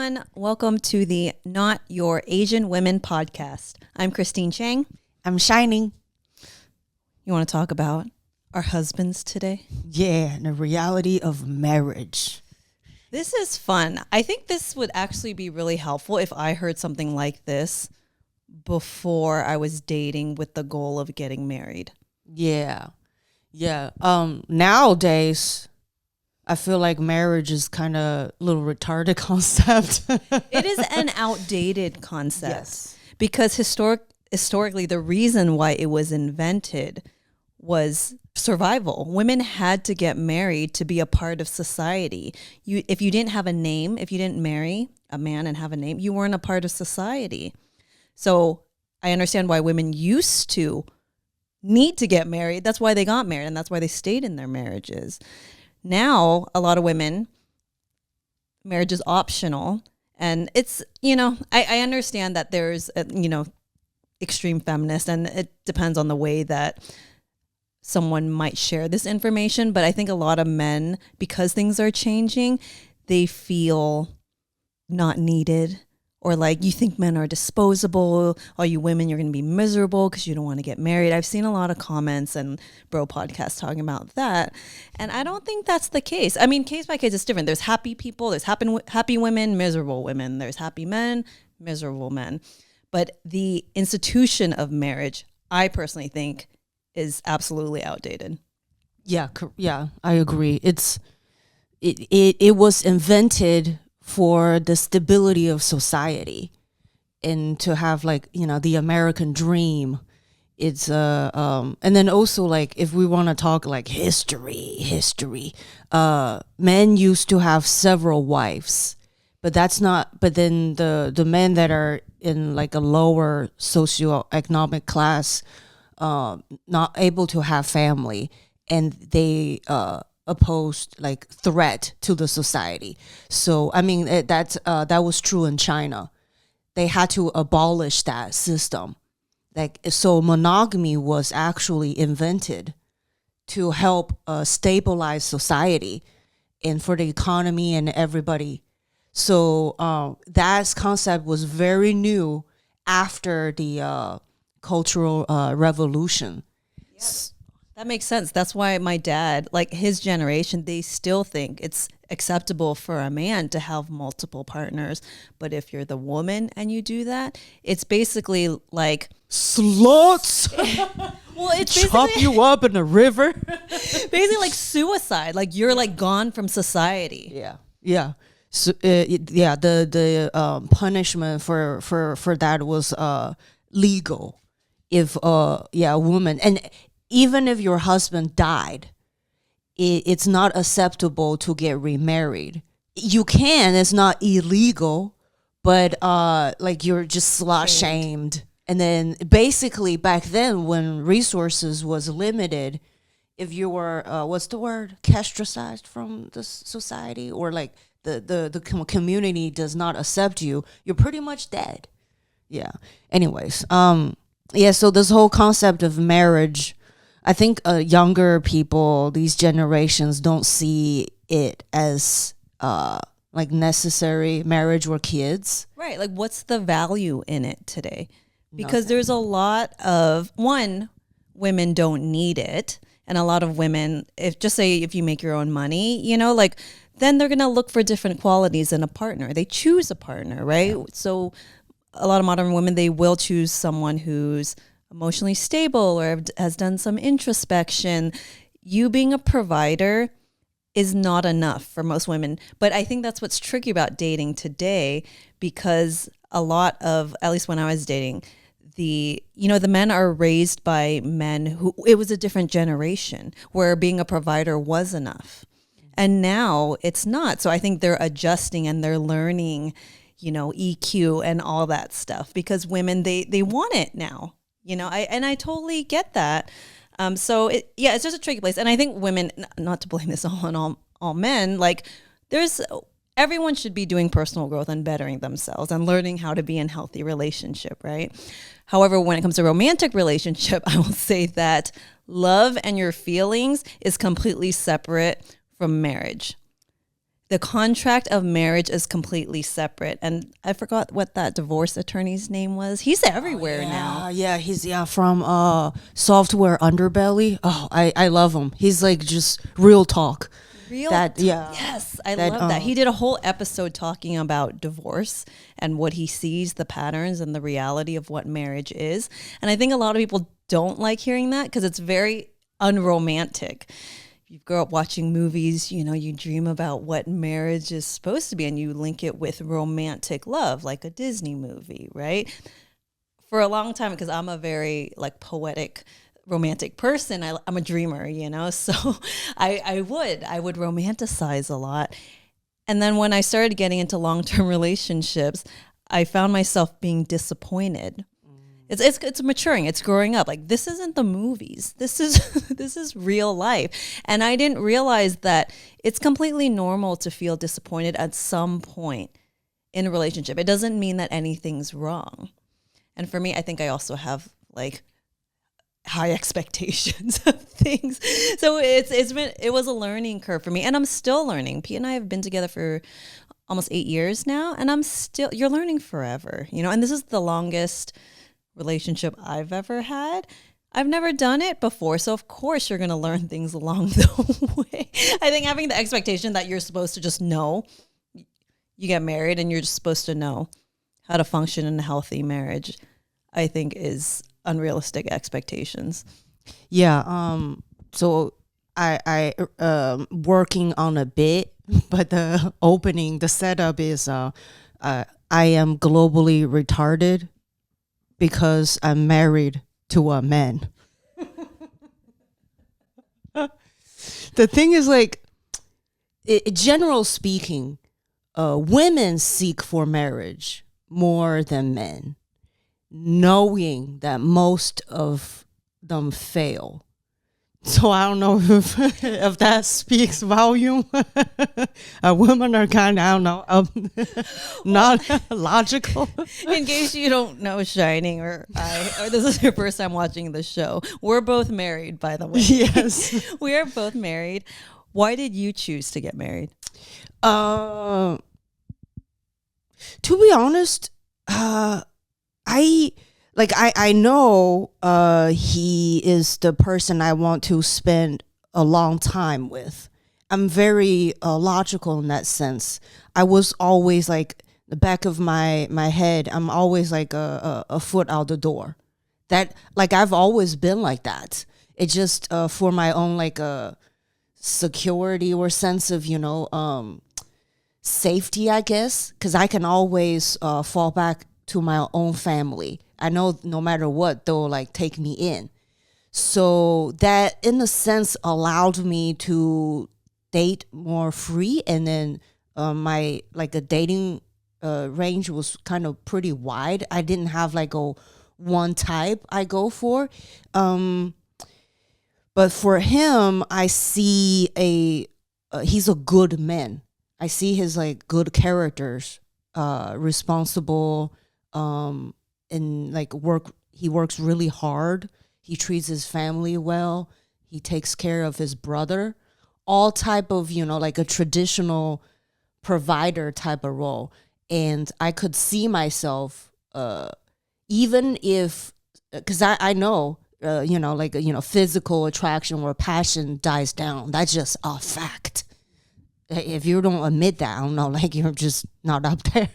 everyone. Welcome to the Not Your Asian Women podcast. I'm Christine Chang. I'm Shining. You want to talk about our husbands today? Yeah, and the reality of marriage. This is fun. I think this would actually be really helpful if I heard something like this before I was dating with the goal of getting married. Yeah. Nowadays, I feel like marriage is kind of a little retarded concept. It is an outdated concept. Yes. Because historically, the reason why it was invented was survival. Women had to get married to be a part of society. If you didn't have a name, if you didn't marry a man and have a name, you weren't a part of society. So I understand why women used to need to get married. That's why they got married, and that's why they stayed in their marriages. Now, a lot of women, marriage is optional. And it's, I understand that there's, extreme feminists, and it depends on the way that someone might share this information. But I think a lot of men, because things are changing, they feel not needed. Or like, you think men are disposable. All you women, you're going to be miserable because you don't want to get married. I've seen a lot of comments and bro podcasts talking about that. And I don't think that's the case. I mean, case by case, it's different. There's happy people. There's happy women, miserable women. There's happy men, miserable men. But the institution of marriage, I personally think, is absolutely outdated. Yeah, I agree. It was invented for the stability of society and to have the American dream. It's and then also if we want to talk history, men used to have several wives, but then the men that are in a lower socioeconomic class, not able to have family, and they opposed threat to the society. So I mean that was true in China. They had to abolish that system. So monogamy was actually invented to help stabilize society and for the economy and everybody. So that concept was very new after the Cultural Revolution. Yes. That makes sense. That's why my dad, his generation, they still think it's acceptable for a man to have multiple partners. But if you're the woman and you do that, it's basically like sluts. Well, it's chop you up in a river. Basically like suicide. Like you're gone from society. Yeah. So the punishment for that was legal. If a woman, and even if your husband died, it's not acceptable to get remarried. You can, it's not illegal, but you're just slut shamed. And then basically back then when resources was limited, if you were what's the word, castricized from the society, or the community does not accept you, you're pretty much dead. Yeah. Anyways, so this whole concept of marriage, I think younger people, these generations, don't see it as necessary, marriage or kids. Right. Like, what's the value in it today? Because there's a lot of, women don't need it. And a lot of women, if you make your own money, then they're going to look for different qualities in a partner. They choose a partner, right? Yeah. So a lot of modern women, they will choose someone who's emotionally stable or has done some introspection. You being a provider is not enough for most women. But I think that's what's tricky about dating today, because a lot of, at least when I was dating, the men are raised by men who, it was a different generation where being a provider was enough. And now it's not. So I think they're adjusting and they're learning, EQ and all that stuff, because women, they want it now. I totally get that. So it's just a tricky place. And I think women, not to blame this all on all men, everyone should be doing personal growth and bettering themselves and learning how to be in healthy relationship, right? However, when it comes to romantic relationship, I will say that love and your feelings is completely separate from marriage. the contract of marriage is completely separate. And I forgot what that divorce attorney's name was. He's everywhere now. Yeah, he's from Software Underbelly. Oh, I love him. He's like just real talk. Yes, I love that. He did a whole episode talking about divorce and what he sees, the patterns and the reality of what marriage is. And I think a lot of people don't like hearing that because it's very unromantic. You grow up watching movies, you dream about what marriage is supposed to be and you link it with romantic love, like a Disney movie, right? For a long time, because I'm a very poetic, romantic person, I'm a dreamer, so I would romanticize a lot. And then when I started getting into long-term relationships, I found myself being disappointed. It's maturing. It's growing up. Like, this isn't the movies. This is real life. And I didn't realize that it's completely normal to feel disappointed at some point in a relationship. It doesn't mean that anything's wrong. And for me, I think I also have high expectations of things. So it was a learning curve for me, and I'm still learning. Pete and I have been together for almost 8 years now, and you're learning forever, and this is the longest relationship I've ever had. I've never done it before, so of course you're going to learn things along the way. I think having the expectation that you're supposed to just know, you get married and you're just supposed to know how to function in a healthy marriage, I think is unrealistic expectations. Yeah. So I working on a bit, but the setup is I am globally retarded because I'm married to a man. The thing is, general speaking, women seek for marriage more than men, knowing that most of them fail. So I don't know if that speaks volume. Women are kind of, I don't know, not logical. In case you don't know Shining or this is your first time watching the show, we're both married, by the way. Yes. We are both married. Why did you choose to get married? To be honest, I know he is the person I want to spend a long time with. I'm very logical in that sense. I was always the back of my head, I'm always a foot out the door. That I've always been like that. It just for my own security or sense of safety, I guess, because I can always fall back to my own family. I know no matter what, they'll take me in. So that in a sense allowed me to date more free. And then my a dating range was kind of pretty wide. I didn't have a one type I go for. But for him, I see he's a good man. I see his good characters, responsible, and work. He works really hard. He treats his family well. He takes care of his brother. All type of a traditional provider type of role. And I could see myself, even if, because I know, physical attraction or passion dies down. That's just a fact. If you don't admit that, I don't know, you're just not up there.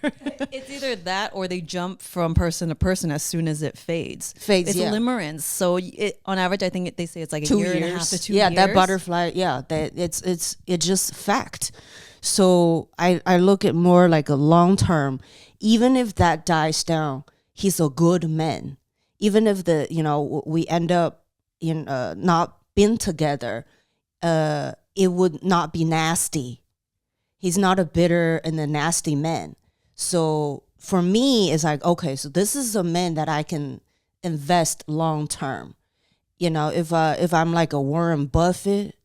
It's either that or they jump from person to person as soon as it fades. It's limerence. So on average, I think they say it's 2 year and a half to 2 years. Yeah, that butterfly. Yeah, it's just fact. So I look at more a long term. Even if that dies down, he's a good man. Even if we end up not being together, it would not be nasty. He's not a bitter and a nasty man. So for me, it's okay, so this is a man that I can invest long term. If I'm a Warren Buffett,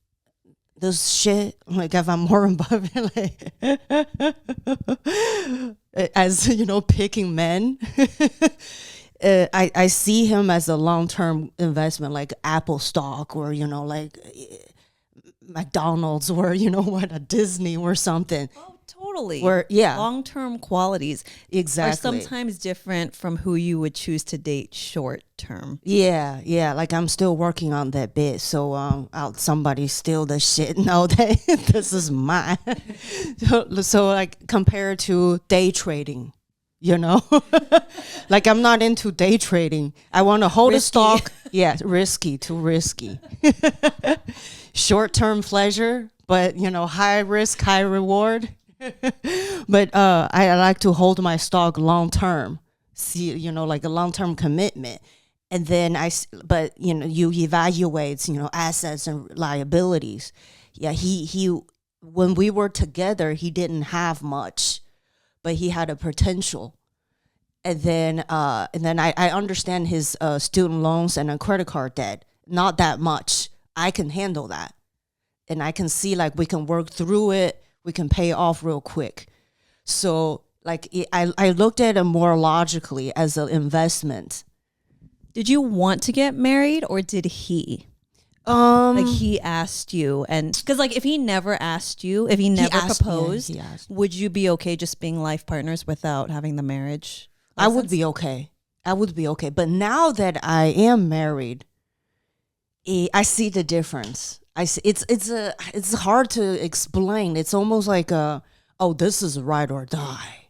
this shit, if I'm Warren Buffett, as picking men, I see him as a long term investment, like Apple stock or McDonald's or a Disney or something. Oh, Totally. Where long-term qualities exactly are sometimes different from who you would choose to date short-term. Yeah. Like I'm still working on that bit. So I'll somebody steal the shit. No, that this is mine. So like compared to day trading, you know, like I'm not into day trading. I want to hold a stock. Yeah, too risky. Short-term pleasure, but high risk, high reward. But I like to hold my stock long term. See, like a long term commitment. And then but you evaluate, assets and liabilities. Yeah, he when we were together, he didn't have much, but he had a potential. And then I understand his student loans and a credit card debt. Not that much. I can handle that, and I can see like we can work through it. We can pay off real quick. So like I looked at it more logically as an investment. Did you want to get married, or did he? Like he asked you, and because like if he never asked you, if he never proposed, would you be okay just being life partners without having the marriage license? I would be okay. But now that I am married, I see the difference. I see it's hard to explain. It's almost like this is ride or die,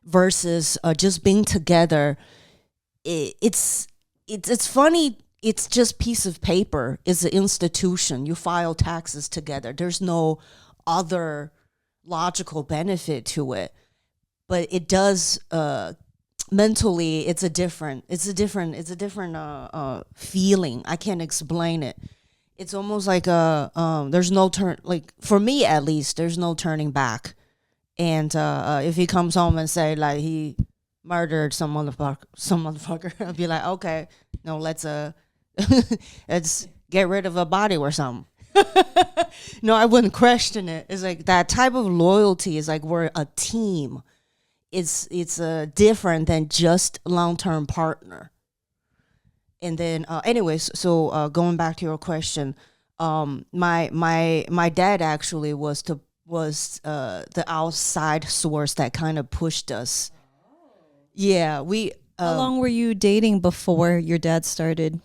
versus just being together. It's funny. It's just piece of paper. It's an institution. You file taxes together. There's no other logical benefit to it, but it does mentally. It's a different feeling. I can't explain it. It's almost like there's no turn. Like for me at least, there's no turning back. And if he comes home and say like he murdered some motherfucker, I'll be like, okay, no, let's get rid of a body or something. No, I wouldn't question it. It's like that type of loyalty is like we're a team. It's different than just long-term partner. And then anyways, so going back to your question, my dad actually was the outside source that kind of pushed us. Yeah, we how long were you dating before your dad started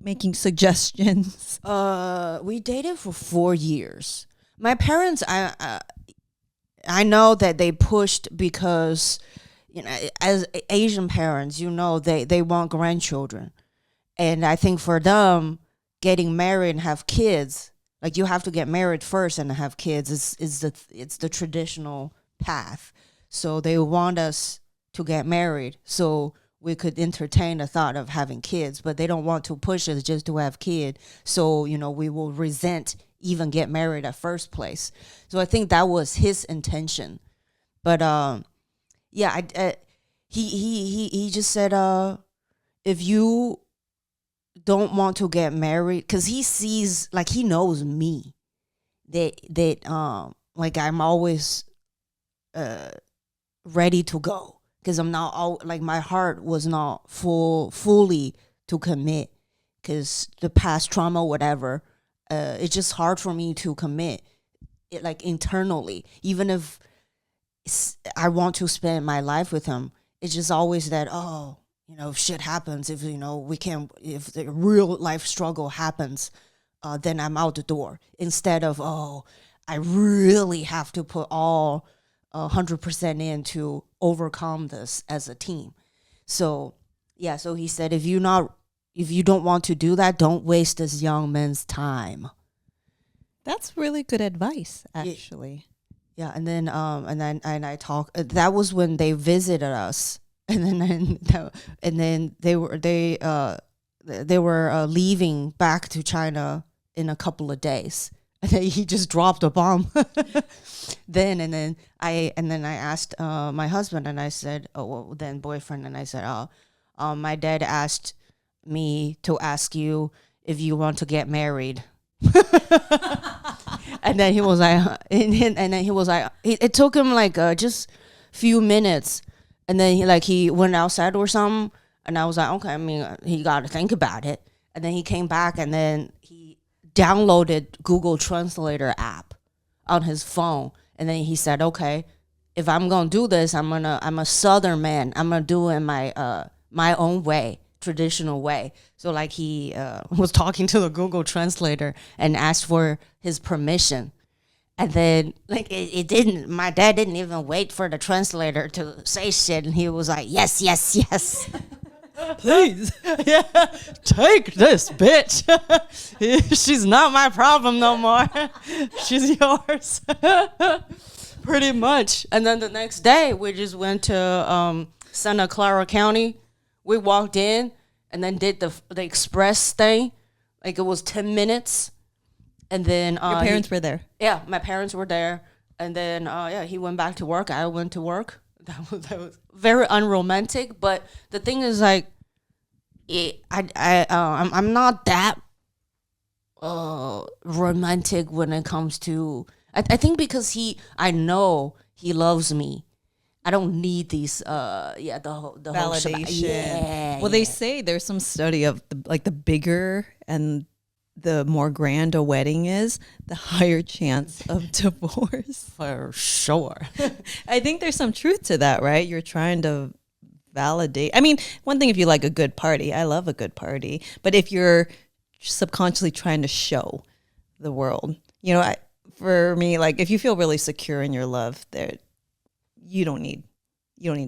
making suggestions? We dated for 4 years. My parents, I know that they pushed because, as Asian parents, they want grandchildren. And I think for them, getting married and have kids, like you have to get married first and have kids, it's the traditional path. So they want us to get married so we could entertain the thought of having kids, but they don't want to push us just to have kids. So, we will resent even get married at first place. So I think that was his intention. But he just said, if you don't want to get married, because he sees, like he knows me, that like I'm always ready to go. Because I'm not all, like my heart was not fully to commit, because the past trauma, whatever, it's just hard for me to commit it, like internally. Even if I want to spend my life with him, it's just always that if shit happens, if if the real life struggle happens, then I'm out the door. Instead of I really have to put all 100% in to overcome this as a team. So so he said, if you don't want to do that, don't waste this young man's time. That's really good advice, actually. Yeah, and then I talked. That was when they visited us, and then they were leaving back to China in a couple of days. And then he just dropped a bomb. Then I asked my husband, and I said, then boyfriend, and I said, my dad asked me to ask you if you want to get married. And then he was like, it took him like just few minutes, and then he went outside or something, and I was like, okay, I mean, he got to think about it. And then he came back, and then he downloaded Google Translator app on his phone, And then he said, okay, if I'm gonna do this, I'm a Southern man. I'm gonna do it in my own way, traditional way. So like he was talking to the Google translator and asked for his permission. And then like it didn't, my dad didn't even wait for the translator to say shit. And he was like, yes, yes, yes. Please. Yeah. Take this, bitch. She's not my problem no more. She's yours. Pretty much. And then the next day we just went to Santa Clara County. We walked in and then did the express thing. Like it was 10 minutes. And then your parents were there. Yeah, my parents were there. And then he went back to work. I went to work. That was very unromantic. But the thing is, like, I'm not that romantic when it comes to. I think because I know he loves me. I don't need these the whole validation. Yeah. Well, they say there's some study of the bigger and the more grand a wedding is, the higher chance of divorce. For sure. I think there's some truth to that, right? You're trying to validate. I mean, one thing if you like a good party, I love a good party, but if you're subconsciously trying to show the world, for me, like if you feel really secure in your love, you don't need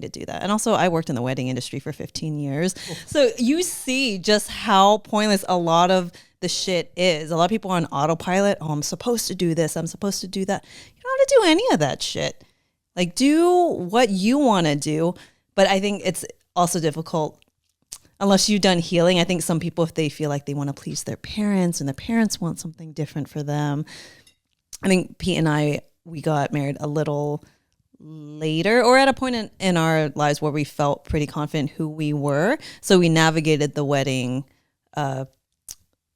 to do that. And also I worked in the wedding industry for 15 years. So you see just how pointless a lot of the shit is. A lot of people are on autopilot. Oh, I'm supposed to do this. I'm supposed to do that. You don't have to do any of that shit. Like do what you want to do. But I think it's also difficult unless you've done healing. I think some people, if they feel like they want to please their parents and their parents want something different for them. I think Pete and I, we got married a little later or at a point in our lives where we felt pretty confident who we were. So we navigated the wedding,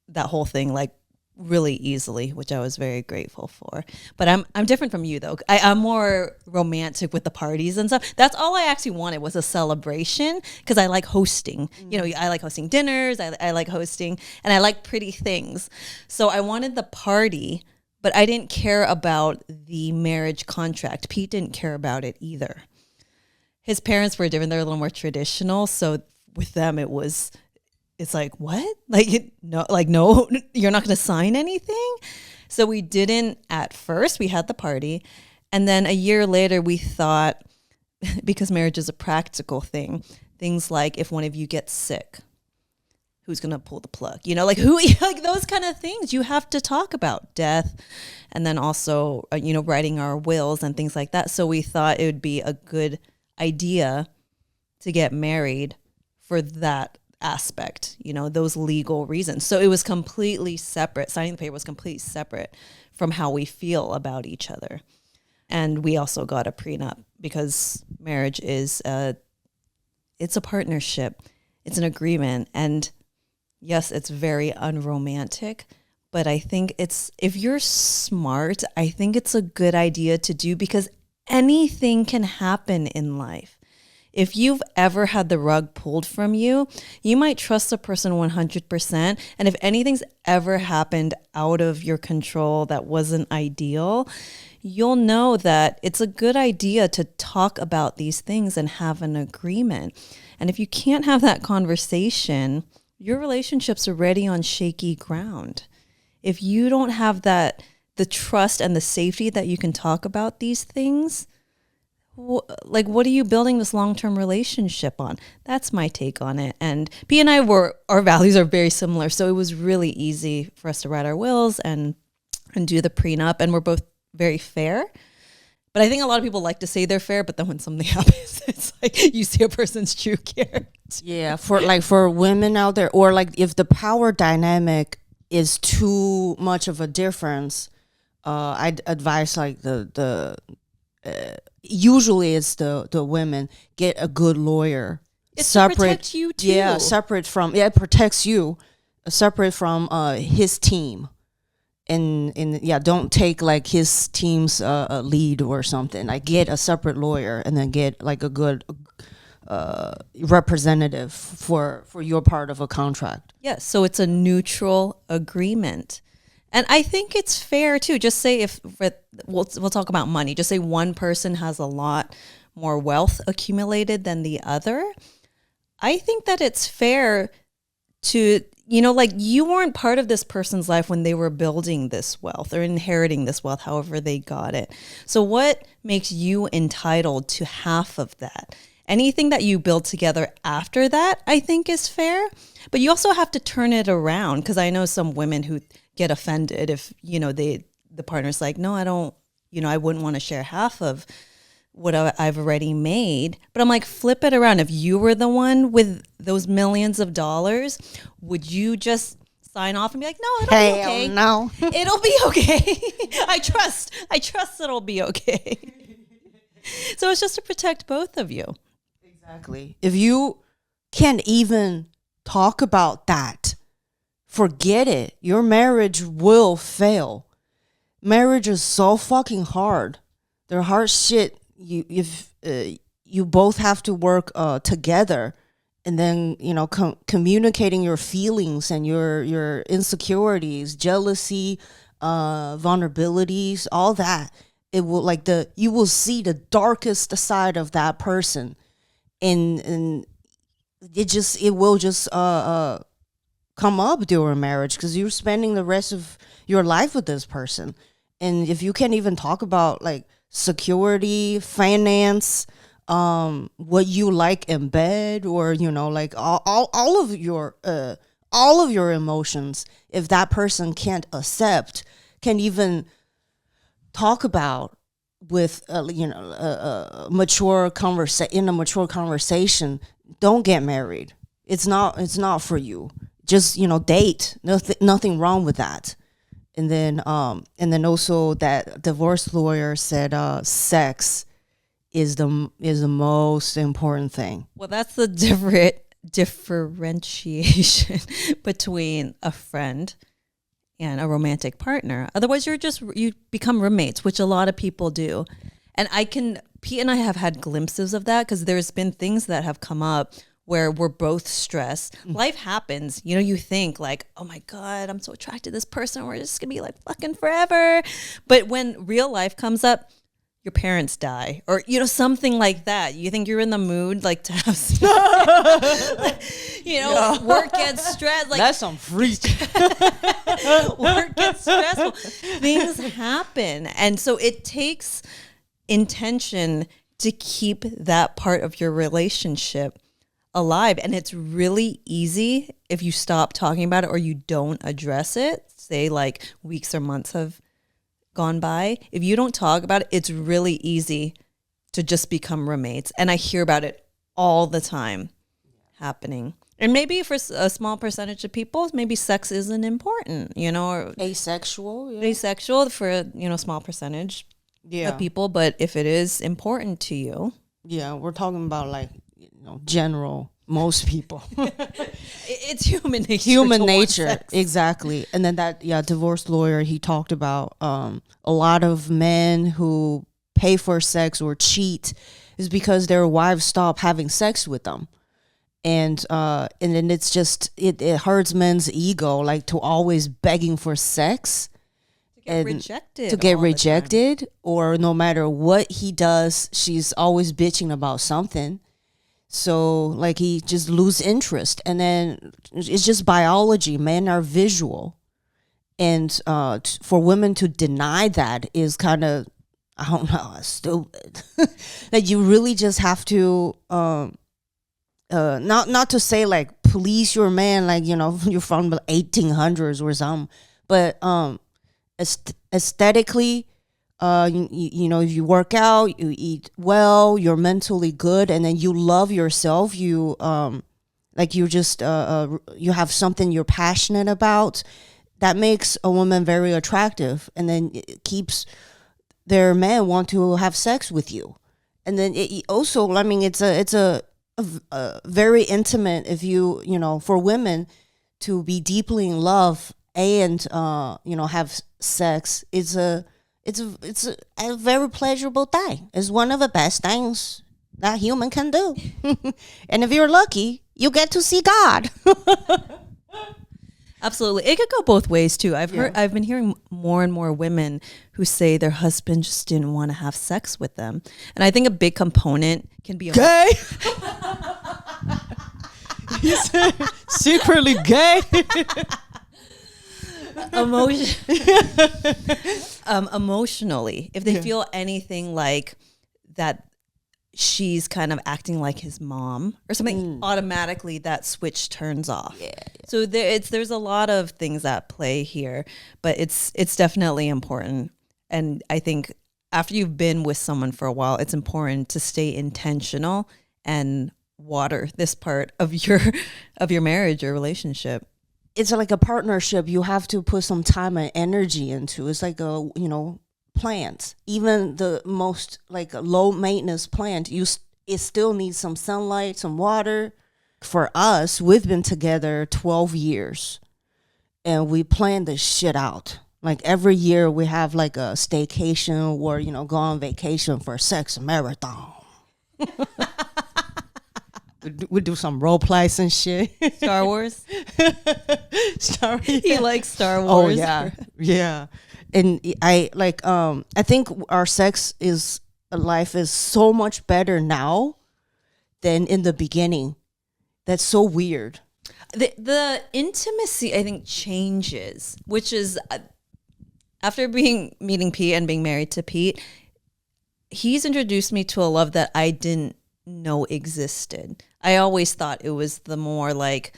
that whole thing like really easily, which I was very grateful for. But I'm different from you though. I'm more romantic with the parties and stuff. That's all I actually wanted was a celebration because I like hosting. I like hosting dinners. I like hosting and I like pretty things. So I wanted the party, but I didn't care about the marriage contract. Pete didn't care about it either. His parents were different. They're a little more traditional. So with them, it's like, what? No, you're not going to sign anything? So we didn't at first. We had the party. And then a year later, we thought, because marriage is a practical thing, things like if one of you gets sick, who's going to pull the plug? Like those kind of things you have to talk about, death, and then also, writing our wills and things like that. So we thought it would be a good idea to get married for that aspect, those legal reasons. So it was completely separate. Signing the paper was completely separate from how we feel about each other. And we also got a prenup because marriage is it's a partnership. It's an agreement. And yes, it's very unromantic, but I think if you're smart, I think it's a good idea to do because anything can happen in life. If you've ever had the rug pulled from you, you might trust the person 100%. And if anything's ever happened out of your control that wasn't ideal, you'll know that it's a good idea to talk about these things and have an agreement. And if you can't have that conversation, your relationship's already on shaky ground. If you don't have the trust and the safety that you can talk about these things, what are you building this long-term relationship on? That's my take on it. And P and I our values are very similar. So it was really easy for us to write our wills and do the prenup. And we're both very fair. But I think a lot of people like to say they're fair, but then when something happens, it's like you see a person's true character. Yeah, for women out there, or like if the power dynamic is too much of a difference, I'd advise like usually it's the women get a good lawyer. It protects you too. Yeah, it protects you, separate from his team. And don't take like his team's lead or something. Like get a separate lawyer and then get like a good representative for your part of a contract. Yes, so it's a neutral agreement. And I think it's fair too. Just say if we'll talk about money. Just say one person has a lot more wealth accumulated than the other. I think that it's fair to, like you weren't part of this person's life when they were building this wealth or inheriting this wealth, however they got it. So what makes you entitled to half of that? Anything that you build together after that, I think is fair. But you also have to turn it around, because I know some women who get offended if, the partner's like, no, I don't, I wouldn't want to share half of what I've already made. But I'm like, flip it around. If you were the one with those millions of dollars, would you just sign off and be like, no, it'll be okay. No. It'll be okay. I trust it'll be okay. So it's just to protect both of you. Exactly. If you can't even talk about that, forget it. Your marriage will fail. Marriage is so fucking hard. They're hard shit. You both have to work together, and then communicating your feelings and your insecurities, jealousy, vulnerabilities, all that. It will you will see the darkest side of that person, and it will just come up during marriage, because you're spending the rest of your life with this person. And if you can't even talk about security, finance, what you like in bed, or all of your emotions, if that person can't even talk about with a mature conversation, don't get married. It's not for you. Just date. Nothing wrong with that. And then also that divorce lawyer said sex is the most important thing. Well, that's the differentiation between a friend and a romantic partner. Otherwise, you become roommates, which a lot of people do. And Pete and I have had glimpses of that, because there's been things that have come up where we're both stressed. Life happens. You think like, oh my God, I'm so attracted to this person. We're just gonna be like fucking forever. But when real life comes up, your parents die, or something like that. You think you're in the mood to have work gets stressed. That's some freak. Work gets stressful. Things happen. And so it takes intention to keep that part of your relationship alive. And it's really easy if you stop talking about it or you don't address it. Say weeks or months have gone by. If you don't talk about it, it's really easy to just become roommates. And I hear about it all the time happening. And maybe for a small percentage of people, maybe sex isn't important, or asexual. Yeah. Asexual for a small percentage of people. But if it is important to you, we're talking about general, most people. It's human nature. Human nature, exactly. And then that divorce lawyer, he talked about a lot of men who pay for sex or cheat is because their wives stop having sex with them. And then it's just it hurts men's ego, to always begging for sex. To get rejected, or no matter what he does, she's always bitching about something. So he just lose interest. And then it's just biology. Men are visual. And for women to deny that is kind of, I don't know, stupid. You really just have to, not to say police your man, you're from the 1800s or something. But aesthetically, if you work out, you eat well, you're mentally good, and then you love yourself, you you have something you're passionate about, that makes a woman very attractive, and then it keeps their men want to have sex with you. And then it also, it's a very intimate, if for women to be deeply in love and have sex, it's a very pleasurable thing. It's one of the best things that human can do. And if you're lucky, you get to see God. Absolutely. It could go both ways too. I've been hearing more and more women who say their husband just didn't want to have sex with them. And I think a big component can be Gay. He's secretly gay. Emotionally, if they feel anything like that, she's kind of acting like his mom or something, automatically that switch turns off. So there's a lot of things at play here, but it's definitely important. And I think after you've been with someone for a while, it's important to stay intentional and water this part of your marriage or relationship. It's like a partnership. You have to put some time and energy into. It's like plants. Even the most like low maintenance plant, it still needs some sunlight, some water. For us, we've been together 12 years, and we plan this shit out. Like every year, we have like a staycation or go on vacation for a sex marathon. We do some role plays and shit. Star Wars. He likes Star Wars. Oh yeah, yeah. And I think our life is so much better now than in the beginning. That's so weird. The intimacy, I think, changes, which is after meeting Pete and being married to Pete, he's introduced me to a love that I didn't know existed. I always thought it was the more like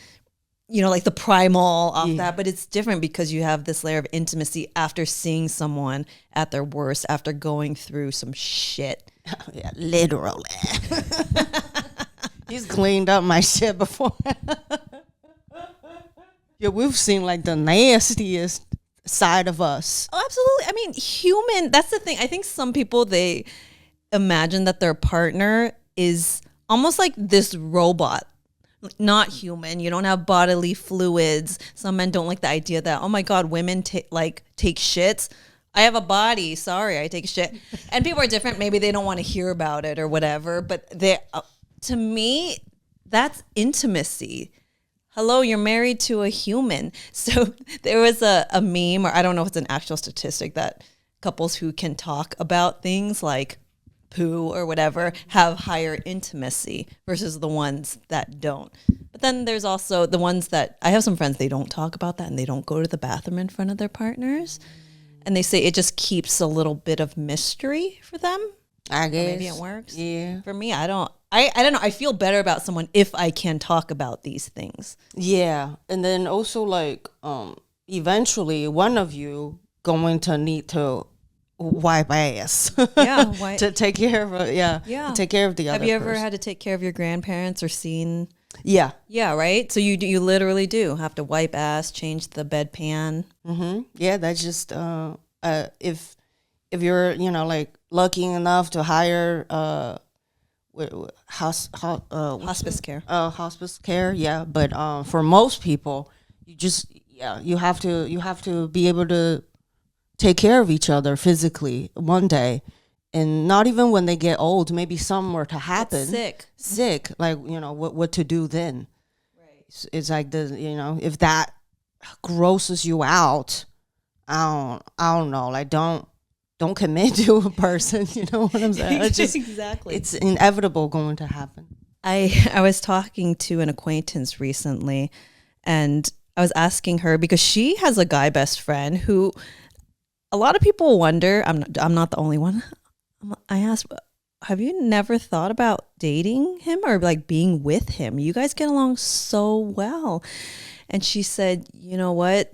the primal off that, but it's different because you have this layer of intimacy after seeing someone at their worst, after going through some shit. Yeah, literally. He's cleaned up my shit before. Yeah, we've seen like the nastiest side of us. Oh, absolutely. I mean, human, that's the thing. I think some people, they imagine that their partner is almost like this robot, not human. You don't have bodily fluids. Some men don't like the idea that, oh my God, women take shits. I have a body. Sorry, I take shit. And people are different. Maybe they don't want to hear about it or whatever. But to me, that's intimacy. Hello, you're married to a human. So there was a meme, or I don't know if it's an actual statistic, that couples who can talk about things like poo or whatever have higher intimacy versus the ones that don't. But then there's also the ones that, I have some friends, they don't talk about that and they don't go to the bathroom in front of their partners. And they say it just keeps a little bit of mystery for them. I guess. Or maybe it works. Yeah. For me, I don't know. I feel better about someone if I can talk about these things. Yeah. And then also like eventually one of you going to need to wipe ass. Yeah. To take care of to take care of the other Have you ever person. had to take care of your grandparents or seen? Yeah. Yeah, right? So you literally do have to wipe ass, change the bedpan. Mm-hmm. Yeah, that's just if you're like lucky enough to hire Hospice care. Hospice care, yeah. But for most people, you have to be able to take care of each other physically one day, and not even when they get old. Maybe something were to happen, sick, like what to do then. Right. It's like if that grosses you out, I don't know, like don't commit to a person. You know what I'm saying? It's just, exactly. It's inevitable going to happen. I was talking to an acquaintance recently, and I was asking her because she has a guy best friend who a lot of people wonder. I'm not the only one. I asked, have you never thought about dating him or like being with him? You guys get along so well. And she said, you know what?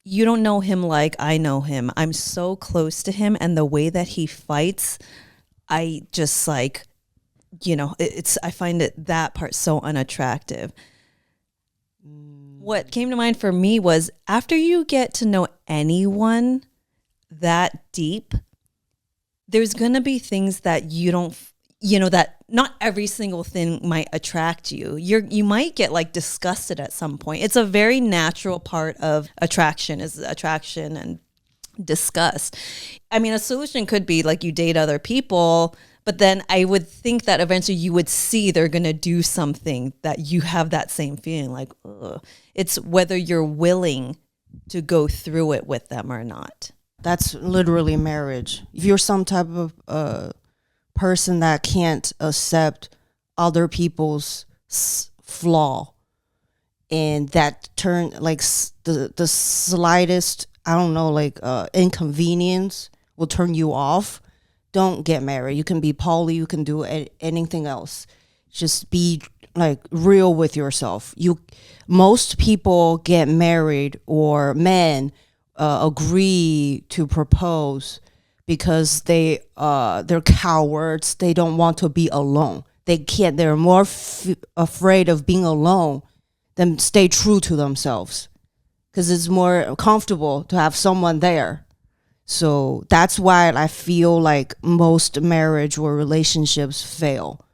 You don't know him like I know him. I'm so close to him, and the way that he fights, I just like, I find that part so unattractive. What came to mind for me was after you get to know anyone that deep, there's going to be things that you don't, that not every single thing might attract you. You might get like disgusted at some point. It's a very natural part of attraction and disgust. I mean, a solution could be like you date other people, But then I would think that eventually you would see they're going to do something that you have that same feeling like, ugh. It's whether you're willing to go through it with them or not. That's literally marriage. If you're some type of person that can't accept other people's flaw, and that turn like the slightest, I don't know, like inconvenience will turn you off, don't get married. You can be poly, you can do anything else. Just be like real with yourself. Most people get married, or men agree to propose because they're cowards. They don't want to be alone. They're more afraid of being alone than stay true to themselves, because it's more comfortable to have someone there. So that's why I feel like most marriage or relationships fail.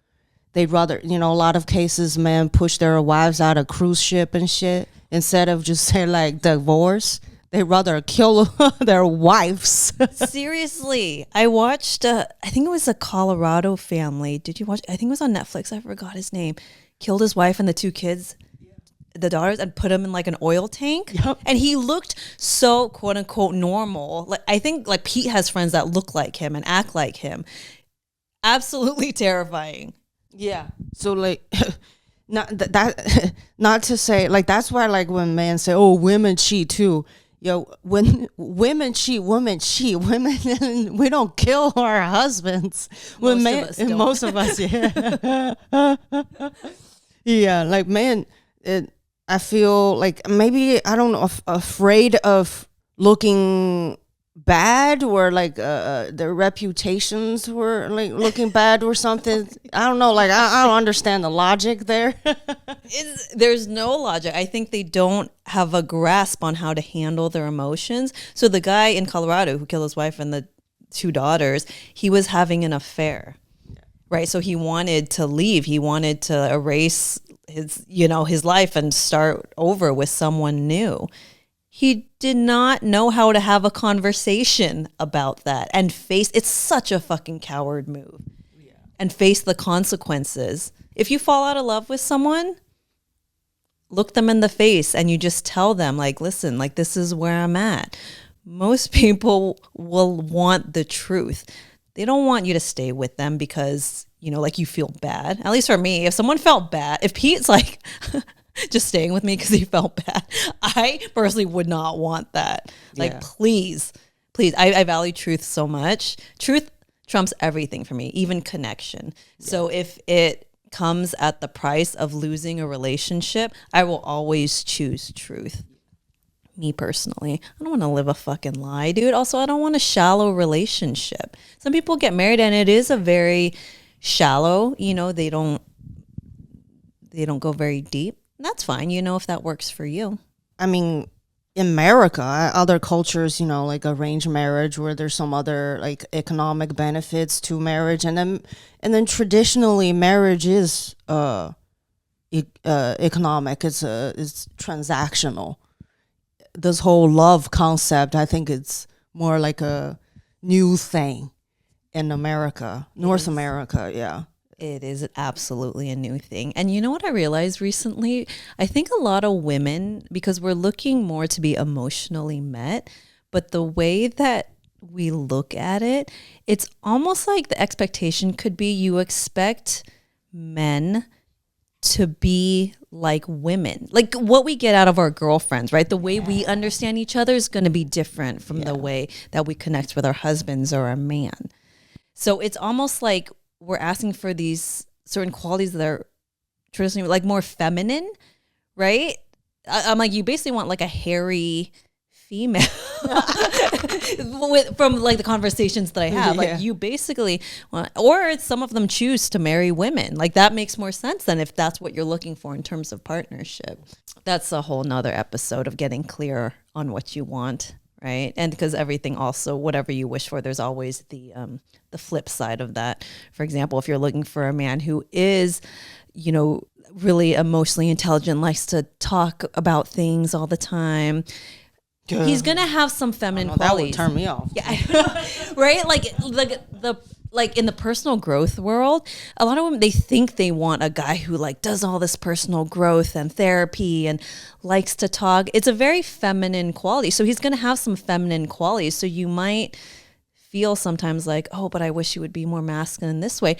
They'd rather, a lot of cases, men push their wives out of cruise ship and shit instead of just say like divorce. They'd rather kill their wives. Seriously, I watched, I think it was a Colorado family. Did you watch? I think it was on Netflix. I forgot his name. Killed his wife and the two kids, the daughters, and put him in like an oil tank. Yep. And he looked so quote unquote normal. Like, I think like Pete has friends that look like him and act like him. Absolutely terrifying. Yeah. So like, not to say like, that's why like when men say, "Oh, women cheat too." When women cheat, women cheat. Women, we don't kill our husbands. Most of us, yeah. Yeah, like men, I feel like maybe, I don't know, afraid of looking bad, or like their reputations were like looking bad or something. I don't know, like I don't understand the logic there. There's no logic. I think they don't have a grasp on how to handle their emotions. So the guy in Colorado who killed his wife and the two daughters, he was having an affair, right? So he wanted to leave. He wanted to erase his life and start over with someone new. He did not know how to have a conversation about that and it's such a fucking coward move. Yeah. And face the consequences. If you fall out of love with someone, look them in the face and you just tell them like, listen, like this is where I'm at. Most people will want the truth. They don't want you to stay with them because, like you feel bad. At least for me, if someone felt bad, if Pete's like just staying with me because he felt bad, I personally would not want that. Like, yeah. Please, I value truth so much. Truth trumps everything for me, even connection. Yeah. So if it comes at the price of losing a relationship, I will always choose truth. Me personally, I don't want to live a fucking lie, dude. Also, I don't want a shallow relationship. Some people get married and it is a very shallow, they don't go very deep. That's fine, if that works for you. I mean, in America, other cultures, like arranged marriage, where there's some other like economic benefits to marriage, and then traditionally marriage is economic. It's transactional. This whole love concept, I think it's more like a new thing in America, North America, yeah. It is absolutely a new thing. And you know what I realized recently? I think a lot of women, because we're looking more to be emotionally met, but the way that we look at it, it's almost like the expectation could be you expect men to be like women. Like what we get out of our girlfriends, right? The way we understand each other is going to be different from the way that we connect with our husbands or our man. So it's almost like we're asking for these certain qualities that are traditionally like more feminine, right? I'm like, you basically want like a hairy female from like the conversations that I have. Like you basically want, or some of them choose to marry women. Like that makes more sense than if that's what you're looking for in terms of partnership. That's a whole nother episode of getting clear on what you want. Right. And because everything also, whatever you wish for, there's always the flip side of that. For example, if you're looking for a man who is, really emotionally intelligent, likes to talk about things all the time, he's going to have some feminine qualities. That would turn me off. Yeah. Right. Like the like in the personal growth world, a lot of women, they think they want a guy who like does all this personal growth and therapy and likes to talk. It's a very feminine quality. So he's going to have some feminine qualities. So you might feel sometimes like, oh, but I wish he would be more masculine this way.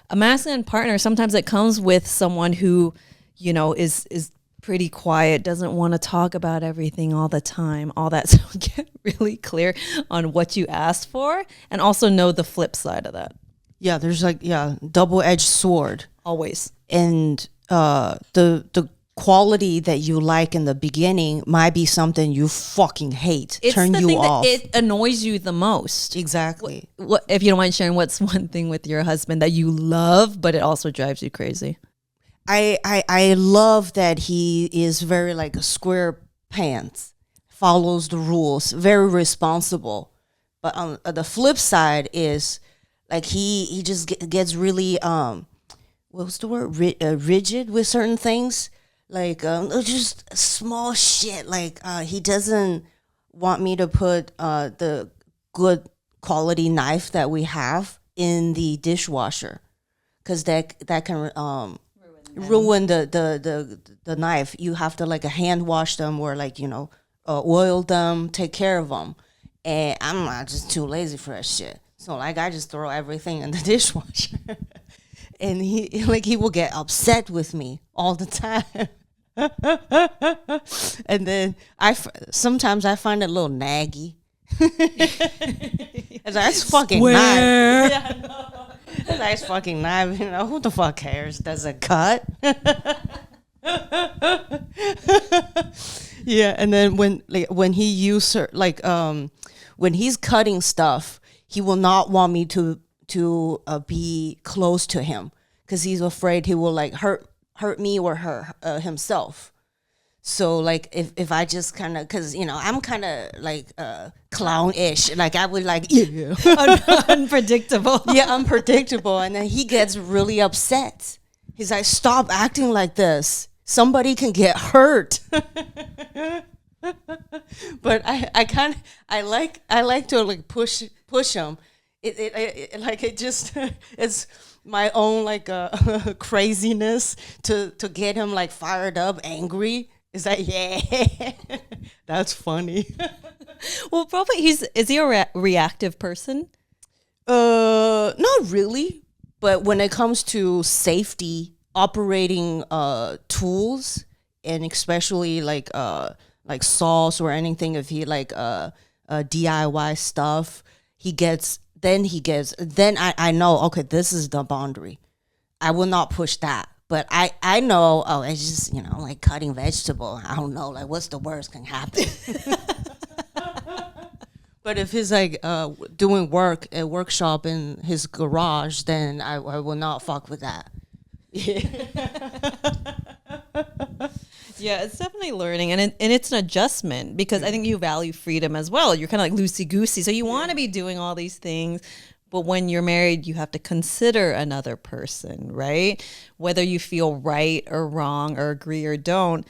A masculine partner, sometimes it comes with someone who, you know, is pretty quiet, doesn't want to talk about everything all the time, all that. So get really clear on what you asked for and also know the flip side of that. Yeah, there's like, double-edged sword. Always. And the quality that you like in the beginning might be something you fucking hate. It's turn the you thing off. That it annoys you the most. Exactly. What, if you don't mind sharing, what's one thing with your husband that you love, but it also drives you crazy? I love that he is very like a square pants, follows the rules, very responsible. But on the flip side is like he just gets really what's the word, rigid with certain things, like just small shit. Like he doesn't want me to put the good quality knife that we have in the dishwasher because that can ruin the knife. You have to like hand wash them or like, you know, oil them, take care of them. And I'm not just too lazy for that shit. So like I just throw everything in the dishwasher. And he will get upset with me all the time. And then sometimes I find it a little naggy. That's fucking nice. Yeah, no. That's nice fucking knife, you know. Who the fuck cares? Does it cut? Yeah, and then when he uses when he's cutting stuff, he will not want me to be close to him because he's afraid he will like hurt me or hurt himself. So like if I just kind of, because you know I'm kind of like clownish, like I would like Unpredictable. Yeah, unpredictable, and then he gets really upset. He's like, "Stop acting like this. Somebody can get hurt." But I like to like push him. It's my own like craziness to get him like fired up, angry. Is like, yeah, that's funny. Well, probably is he a reactive person? Not really. But when it comes to safety, operating tools, and especially like saws or anything, if he like DIY stuff, then I know, okay, this is the boundary. I will not push that. But I know, it's just, you know, like cutting vegetable. I don't know, like what's the worst can happen? But if he's like doing work at workshop in his garage, then I will not fuck with that. Yeah, it's definitely learning, and it's an adjustment because I think you value freedom as well. You're kind of like loosey-goosey, so you want to be doing all these things, but when you're married, you have to consider another person, right? Whether you feel right or wrong or agree or don't,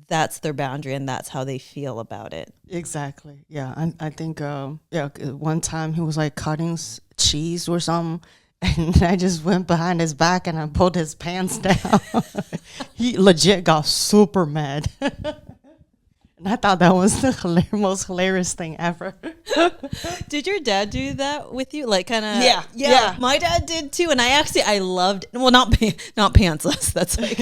that's their boundary, and that's how they feel about it. Exactly. Yeah, I think one time he was like cutting cheese or something. And I just went behind his back and I pulled his pants down. He legit got super mad. And I thought that was the most hilarious thing ever. Did your dad do that with you? Like kind of. Yeah. My dad did too, and I loved. Well, not pantsless. That's like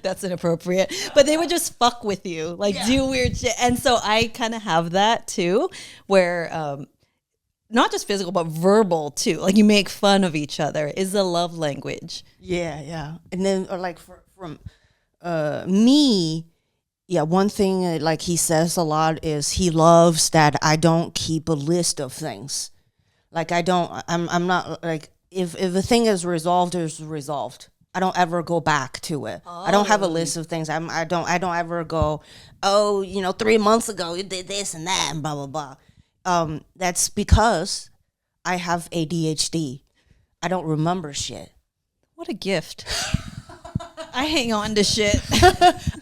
that's inappropriate. But they would just fuck with you, like do weird shit. And so I kind of have that too, where. Not just physical, but verbal too. Like you make fun of each other is the love language. Yeah. And then like from me, one thing like he says a lot is he loves that I don't keep a list of things. Like I'm not like if a thing is resolved, it's resolved. I don't ever go back to it. I don't have a list of things. I don't ever go, 3 months ago you did this and that and blah blah blah. That's because I have ADHD. I don't remember shit. What a gift. I hang on to shit.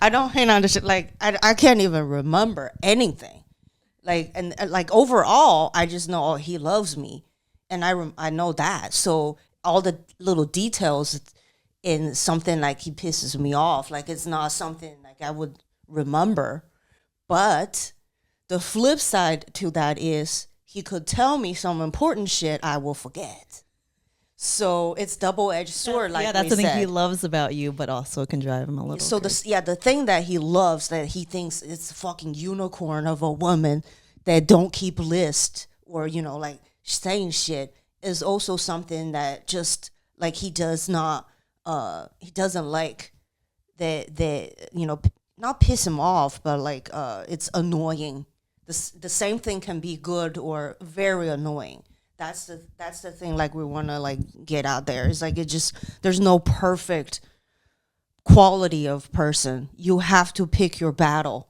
I don't hang on to shit. Like, I can't even remember anything. Like, and like overall, I just know, he loves me. and I know that. So all the little details in something like he pisses me off, like it's not something like I would remember. But the flip side to that is he could tell me some important shit I will forget. So it's double-edged sword, like that's we something said. he loves about you, but also can drive him a little. So crazy. the thing that he loves, that he thinks it's a fucking unicorn of a woman that don't keep list, or like saying shit, is also something that just like he doesn't like, that not piss him off, but like it's annoying. The same thing can be good or very annoying. That's the thing, like we want to like get out there. It's like there's no perfect quality of person. You have to pick your battle.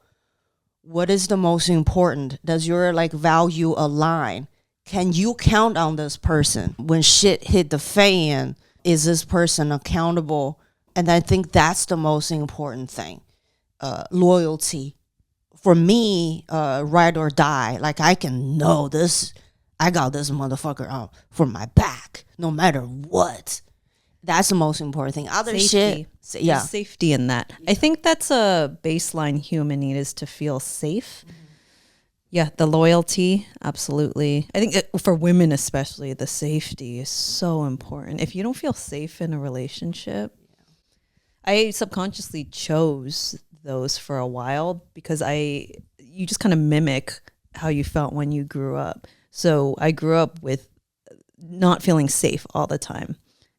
What is the most important? Does your like value align? Can you count on this person when shit hit the fan? Is this person accountable? And I think that's the most important thing. Loyalty. For me, ride or die. Like I can know this. I got this motherfucker out for my back, no matter what. That's the most important thing. Other Safety. shit, yeah. There's safety in that. I think that's a baseline human need, is to feel safe. Yeah, the loyalty, absolutely. I think for women especially, the safety is so important. If you don't feel safe in a relationship, I subconsciously chose those for a while because you just kind of mimic how you felt when you grew up. So I grew up with not feeling safe all the time,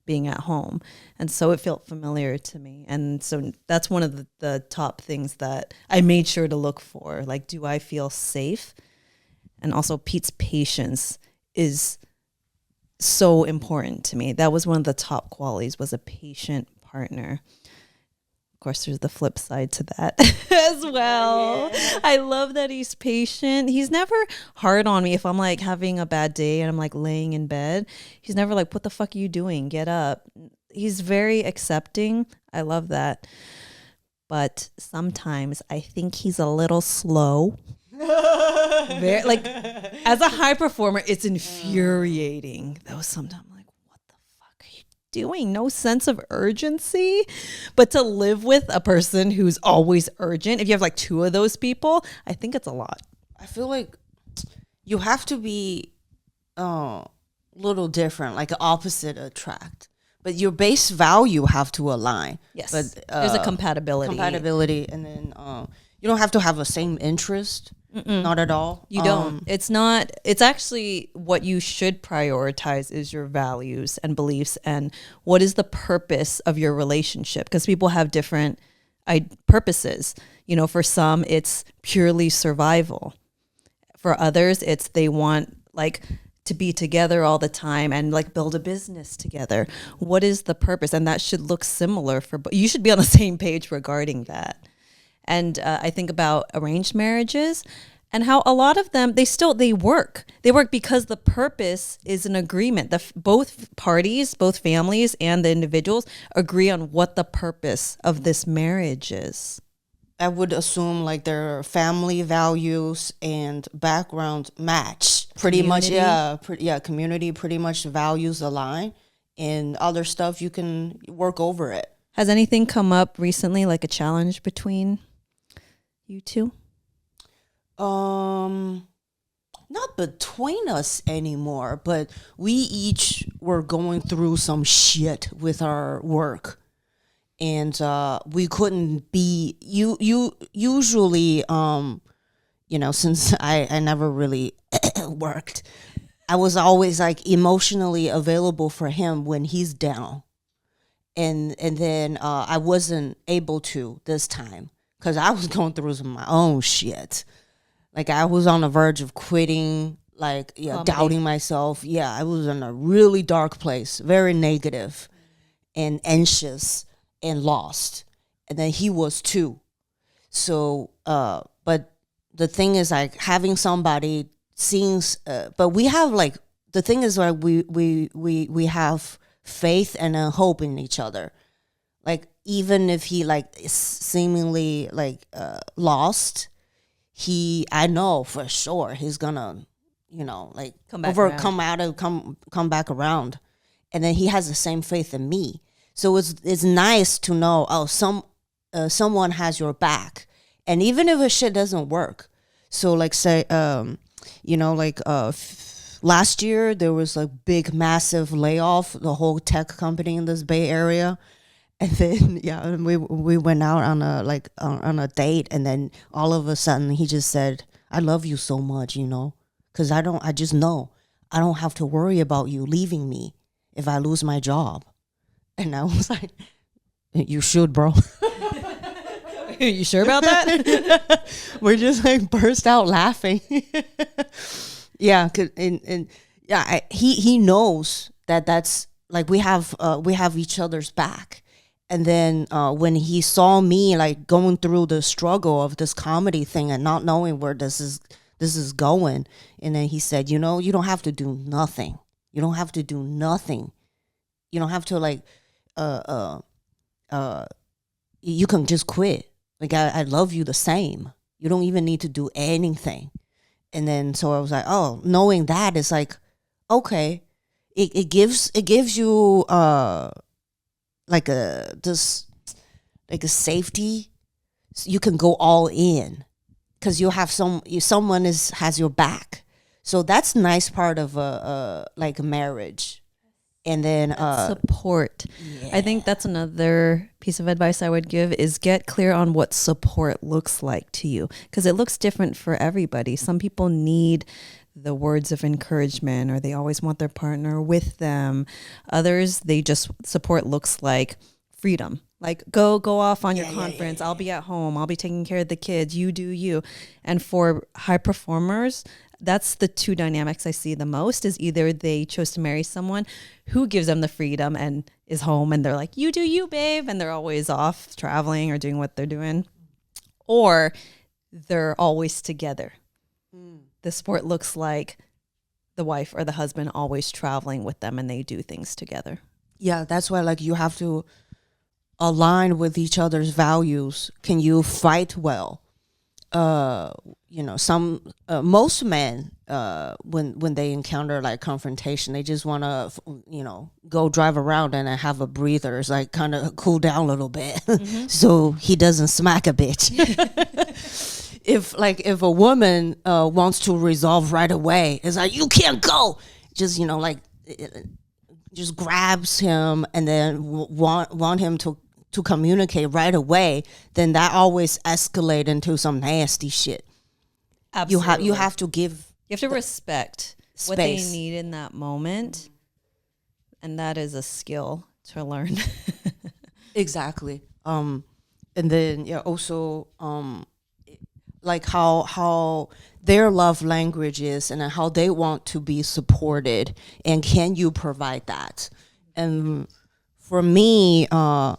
being at home. And so it felt familiar to me. And so that's one of the top things that I made sure to look for. Like, do I feel safe? And also Pete's patience is so important to me. That was one of the top qualities, was a patient partner. Of course, there's the flip side to that as well. Yeah. I love that he's patient. He's never hard on me if I'm like having a bad day and I'm like laying in bed. He's never like, what the fuck are you doing? Get up. He's very accepting. I love that. But sometimes I think he's a little slow. Very, like, as a high performer, it's infuriating. That was sometimes doing, no sense of urgency. But to live with a person who's always urgent, if you have like two of those people, I think it's a lot. I feel like you have to be a little different, like opposite attract, but your base value have to align. Yes, but there's a compatibility, and then you don't have to have the same interest. Not at all. You don't. It's not. It's actually what you should prioritize is your values and beliefs and what is the purpose of your relationship. Because people have different purposes. You know, for some, it's purely survival. For others, it's they want like to be together all the time and like build a business together. What is the purpose? And that should look similar for. You should be on the same page regarding that. And I think about arranged marriages and how a lot of them, they work. They work because the purpose is an agreement. Both parties, both families and the individuals agree on what the purpose of this marriage is. I would assume like their family values and background match pretty much. Community pretty much values align, and other stuff you can work over it. Has anything come up recently, like a challenge between you two? Not between us anymore, but we each were going through some shit with our work, and we couldn't be usually since I never really worked, I was always like emotionally available for him when he's down, and then I wasn't able to this time because I was going through some of my own shit. Like I was on the verge of quitting, like doubting myself. Yeah, I was in a really dark place, very negative and anxious and lost. And then he was too. So, but the thing is like having somebody but we have like, the thing is like we have faith and a hope in each other. Like even if he like seemingly like lost, I know for sure he's gonna like Come back around. And then he has the same faith in me. So it's nice to know, someone has your back. And even if a shit doesn't work. So like say, last year there was like big, massive layoff, the whole tech company in this Bay Area. And then, we went out on a date. And then all of a sudden he just said, I love you so much, because I just know I don't have to worry about you leaving me if I lose my job. And I was like, you should, bro. You sure about that? We're just like burst out laughing. Yeah, he knows that's like we have each other's back. And then when he saw me like going through the struggle of this comedy thing and not knowing where this is going, and then he said, you don't have to do nothing. You don't have to do nothing. You don't have to like you can just quit. Like I love you the same. You don't even need to do anything. And then so I was like, oh, knowing that is like, okay, it gives you like a safety. So you can go all in because you have someone has your back. So that's nice part of like a marriage. And then support. Yeah. I think that's another piece of advice I would give is get clear on what support looks like to you, because it looks different for everybody. Some people need the words of encouragement, or they always want their partner with them. Others, they just support looks like freedom. Like go off on your conference. I'll be at home. I'll be taking care of the kids. You do you. And for high performers, that's the two dynamics I see the most is either they chose to marry someone who gives them the freedom and is home and they're like, you do you, babe. And they're always off traveling or doing what they're doing. Or they're always together. The sport looks like the wife or the husband always traveling with them and they do things together. Yeah, that's why like you have to align with each other's values. Can you fight well? Most men, when they encounter like confrontation, they just want to, go drive around and have a breather. It's like kind of cool down a little bit, so he doesn't smack a bitch. If a woman wants to resolve right away, it's like you can't go. Just just grabs him and then want him to communicate right away, then that always escalate into some nasty shit. Absolutely. You have to give. You have to respect space. What they need in that moment, and that is a skill to learn. Exactly. And then also like how their love language is and how they want to be supported, and can you provide that? And for me, for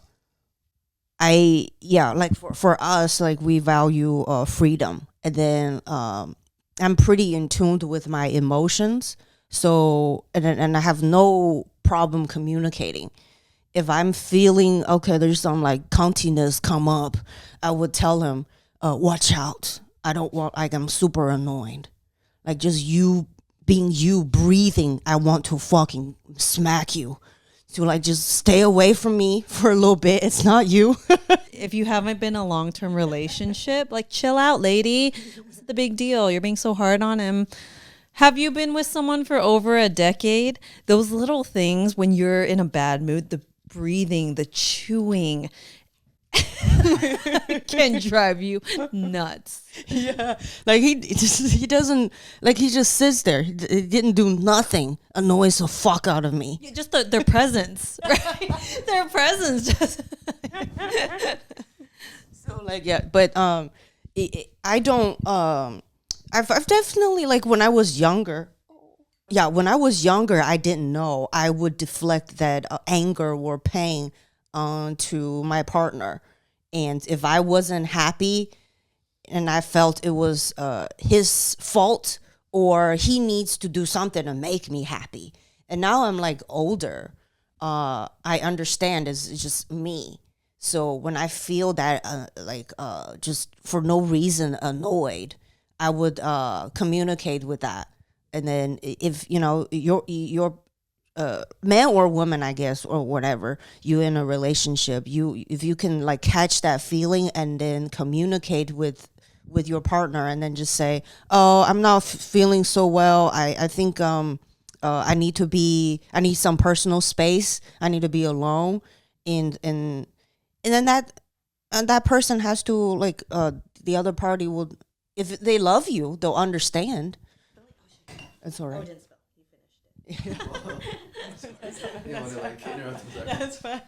us, like we value freedom, and then I'm pretty in tune with my emotions, so and I have no problem communicating. If I'm feeling okay, there's some like countiness come up, I would tell him, watch out, I don't want, like I'm super annoyed, like just you being you breathing, I want to fucking smack you. To like just stay away from me for a little bit. It's not you. If you haven't been in a long-term relationship, like chill out, lady. What's the big deal? You're being so hard on him. Have you been with someone for over a decade? Those little things when you're in a bad mood, the breathing, the chewing can drive you nuts. Yeah, like he doesn't, like he just sits there. He didn't do nothing. Annoys the fuck out of me. Just their presence, right? Their presence just. So like but I don't. I've definitely, like when I was younger. Yeah, when I was younger, I didn't know. I would deflect that anger or pain onto my partner. And if I wasn't happy and I felt it was his fault or he needs to do something to make me happy. And now I'm like older. I understand it's just me. So when I feel that just for no reason annoyed, I would communicate with that. And then if your man or woman, I guess, or whatever, you in a relationship, if you can like catch that feeling and then communicate with your partner, and then just say, oh, I'm not feeling so well, I think I need some personal space, I need to be alone, and then that person has to like the other party will, if they love you, they'll understand. That's all right. That's fine.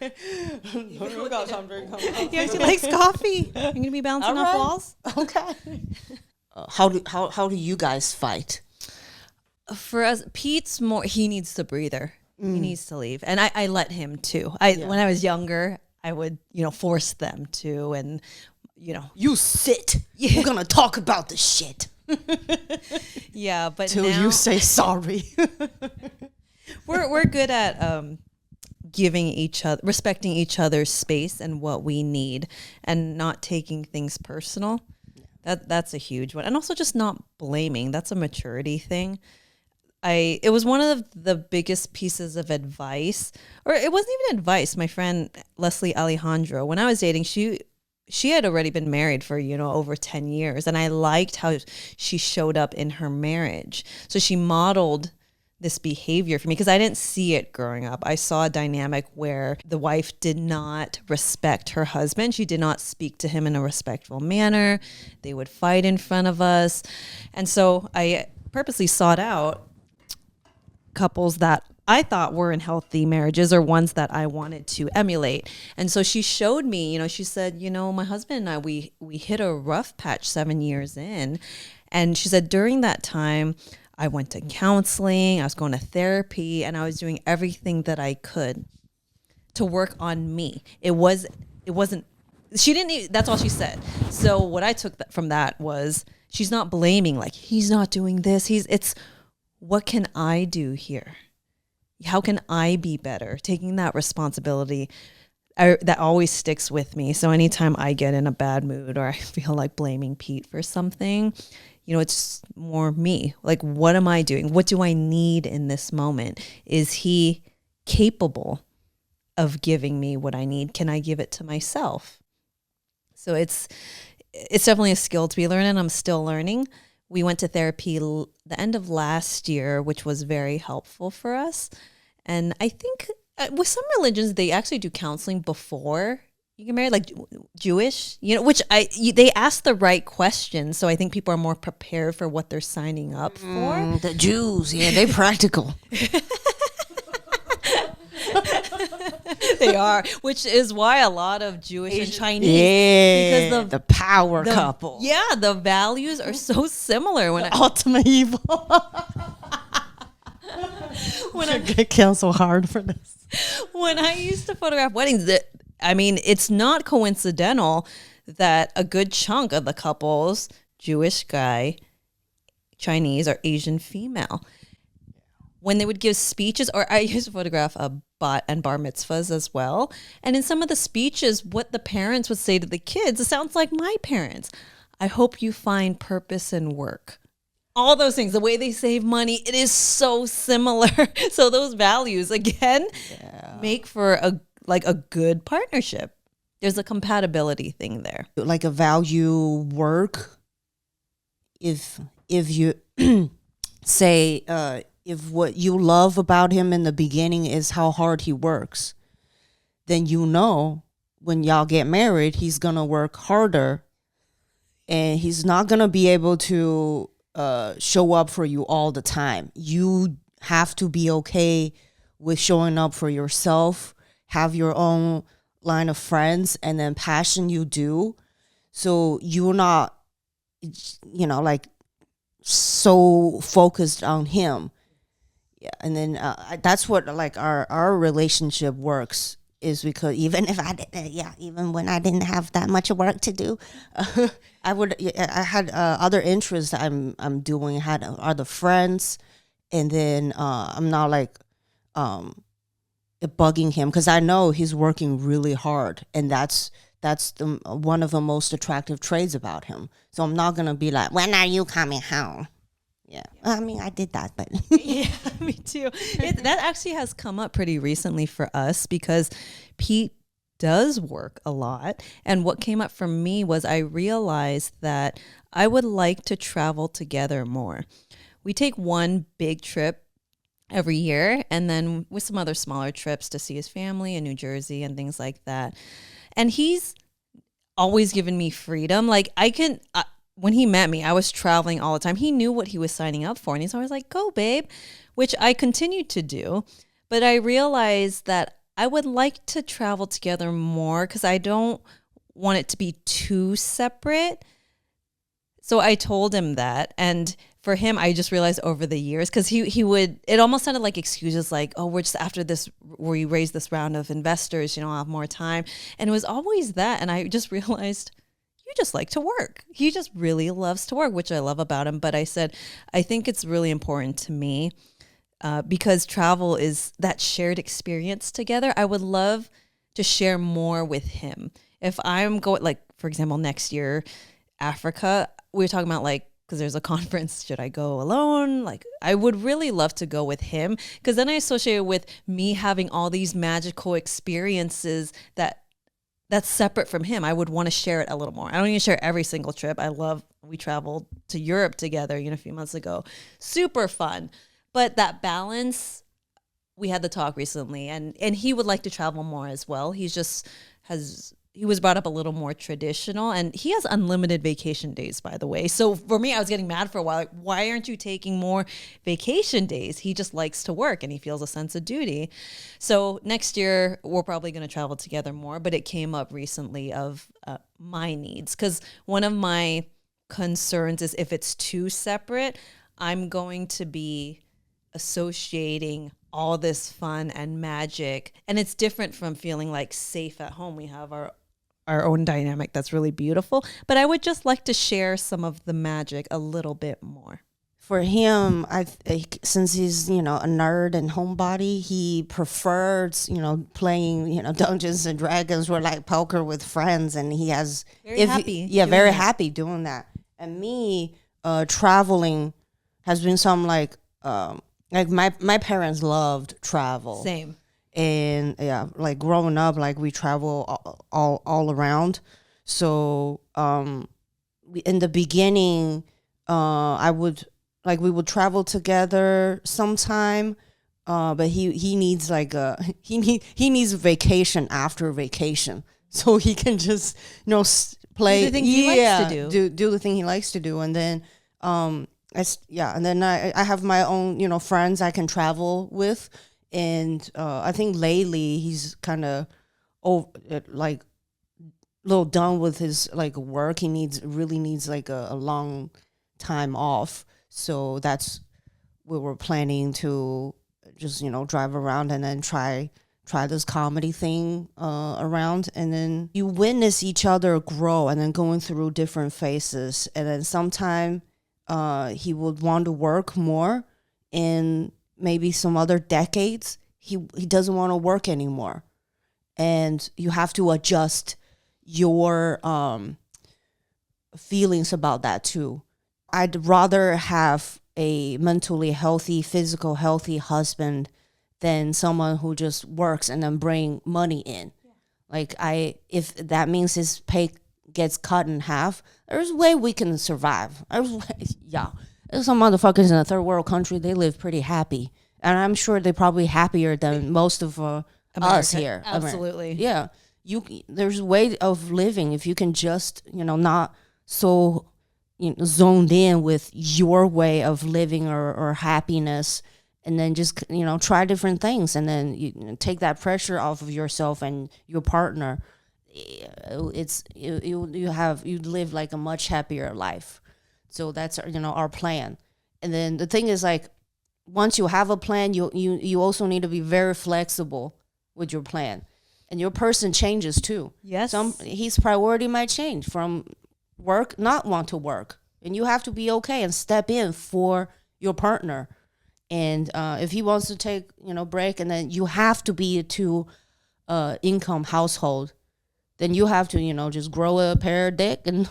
Yeah, she likes coffee. You're gonna be bouncing off walls. Okay. How do you guys fight? For us, Pete's more. He needs the breather. He needs to leave, and I let him too. When I was younger, I would force them to, and you sit. We're gonna talk about the shit. Yeah, but till now, you say sorry. we're good at respecting each other's space and what we need, and not taking things personal. That's a huge one, and also just not blaming. That's a maturity thing. It was one of the biggest pieces of advice, or it wasn't even advice. My friend Leslie Alejandro, when I was dating, she had already been married for over 10 years, and I liked how she showed up in her marriage. So she modeled this behavior for me, because I didn't see it growing up. I saw a dynamic where the wife did not respect her husband. She did not speak to him in a respectful manner. They would fight in front of us. And so I purposely sought out couples that I thought were in healthy marriages, or ones that I wanted to emulate. And so she showed me, she said, my husband and I, we hit a rough patch 7 years in. And she said, during that time, I went to counseling, I was going to therapy, and I was doing everything that I could to work on me. It wasn't, she didn't, that's all she said. So what I took from that was, she's not blaming, like, he's not doing this. It's, what can I do here? How can I be better? Taking that responsibility, that always sticks with me. So anytime I get in a bad mood, or I feel like blaming Pete for something, it's more me. Like, what am I doing? What do I need in this moment? Is he capable of giving me what I need? Can I give it to myself? So it's definitely a skill to be learning. I'm still learning. We went to therapy the end of last year, which was very helpful for us. And I think with some religions, they actually do counseling before you get married, like Jewish, which they ask the right questions. So I think people are more prepared for what they're signing up for. The Jews, yeah, they practical. They are, which is why a lot of Jewish and Chinese, because the power couple. Yeah, the values are so similar. When Ultimate evil. When I get canceled hard for this. When I used to photograph weddings, it's not coincidental that a good chunk of the couples, Jewish guy, Chinese, or Asian female, when they would give speeches, or I used to photograph a bat and bar mitzvahs as well. And in some of the speeches, what the parents would say to the kids, it sounds like my parents. I hope you find purpose in work. All those things, the way they save money, it is so similar. So those values, again, make for a good partnership. There's a compatibility thing there. Like a value work, if you say, if what you love about him in the beginning is how hard he works, then when y'all get married, he's going to work harder, and he's not going to be able to show up for you all the time. You have to be okay with showing up for yourself, have your own line of friends, and then passion you do. So you're not, like so focused on him. Yeah, and then that's what like our relationship works, is because even when I didn't have that much work to do, I had other interests I'm doing, had other friends, and then I'm not like bugging him, because I know he's working really hard, and that's one of the most attractive traits about him. So I'm not gonna be like, when are you coming home? Yeah. I mean, I did that, but Yeah, me too. That actually has come up pretty recently for us because Pete does work a lot. And what came up for me was I realized that I would like to travel together more. We take one big trip every year and then with some other smaller trips to see his family in New Jersey and things like that. And he's always given me freedom. Like when he met me, I was traveling all the time. He knew what he was signing up for and he's always like, "Go, babe," which I continued to do. But I realized that I would like to travel together more because I don't want it to be too separate. So I told him that. And for him, I just realized over the years, because he would, it almost sounded like excuses like, "Oh, we're just after this, we raised this round of investors, I'll have more time." And it was always that. And I just realized, you just like to work. He just really loves to work, which I love about him. But I said, I think it's really important to me because travel is that shared experience together. I would love to share more with him. If I'm going, like, for example, next year, Africa, we were talking about like, because there's a conference, should I go alone? Like, I would really love to go with him because then I associate it with me having all these magical experiences that's separate from him. I would want to share it a little more. I don't need to share every single trip. We traveled to Europe together, a few months ago. Super fun. But that balance, we had the talk recently and he would like to travel more as well. He was brought up a little more traditional and he has unlimited vacation days, by the way. So for me, I was getting mad for a while. Like, why aren't you taking more vacation days? He just likes to work and he feels a sense of duty. So next year, we're probably going to travel together more, but it came up recently of my needs. Because one of my concerns is if it's too separate, I'm going to be associating all this fun and magic. And it's different from feeling like safe at home. We have our own dynamic that's really beautiful, but I would just like to share some of the magic a little bit more. For him, since he's a nerd and homebody, he prefers playing Dungeons and Dragons or like poker with friends, and he has very happy doing that. And me, traveling has been some like my parents loved travel. Same. And yeah, like growing up, like we travel all around. So in the beginning, we would travel together sometime. But he needs like he needs vacation after vacation, so he can just play do the things he likes to do the thing he likes to do, and then and then I have my own friends I can travel with. And I think lately he's kind of like a little done with his like work. He really needs like a long time off. So that's we were planning to just drive around and then try this comedy thing around. And then you witness each other grow and then going through different phases. And then sometime he would want to work more in maybe some other decades. He doesn't want to work anymore, and you have to adjust your feelings about that too. I'd rather have a mentally healthy, physical healthy husband than someone who just works and then bring money in. Like if that means his pay gets cut in half, there's a way we can survive. There's some motherfuckers in a third world country, they live pretty happy. And I'm sure they're probably happier than most of us here. Absolutely. Yeah. There's a way of living if you can just, not so zoned in with your way of living or happiness, and then just, try different things and then you take that pressure off of yourself and your partner. You live like a much happier life. So that's our plan. And then the thing is, like, once you have a plan, you also need to be very flexible with your plan. And your person changes too. Yes. His priority might change from work, not want to work. And you have to be okay and step in for your partner. And if he wants to take, break, and then you have to be a two income household then you have to, just grow a pair of dick and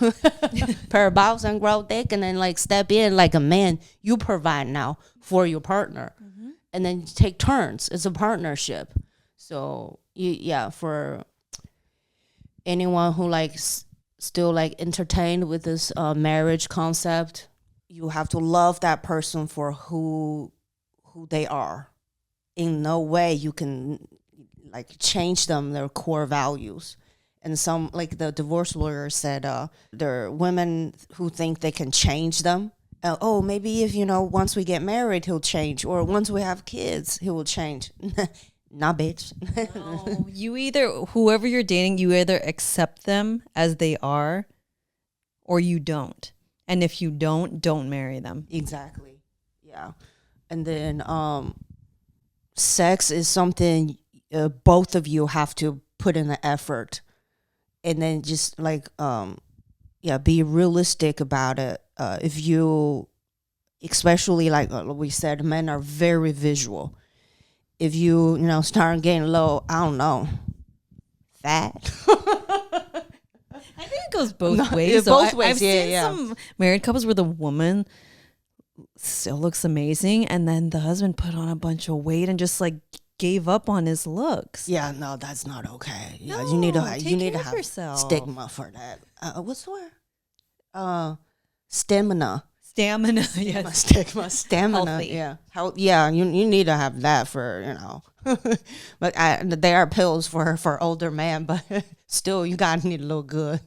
pair of balls and grow dick, and then like step in like a man. You provide now for your partner, and then take turns. It's a partnership. So for anyone who like still like entertained with this marriage concept, you have to love that person for who they are. In no way you can like change them, their core values. And some, like the divorce lawyer said, there are women who think they can change them. Oh, maybe if, once we get married, he'll change. Or once we have kids, he will change. Nah, bitch. No, whoever you're dating, you either accept them as they are or you don't. And if you don't marry them. Exactly. Yeah. And then sex is something both of you have to put in the effort. And then just like, be realistic about it. If you, especially like we said, men are very visual. If you, start getting low, I don't know, fat. I think it goes both ways. Both ways, I've seen some married couples where the woman still looks amazing, and then the husband put on a bunch of weight and just like gave up on his looks. Yeah, no, that's not okay. Yeah, No, you need to have yourself. Stigma for that. What's the word? Stamina. Stamina, yes. Stamina. Healthy. Yeah. You need to have that for But there are pills for older men, but still you gotta need to look good.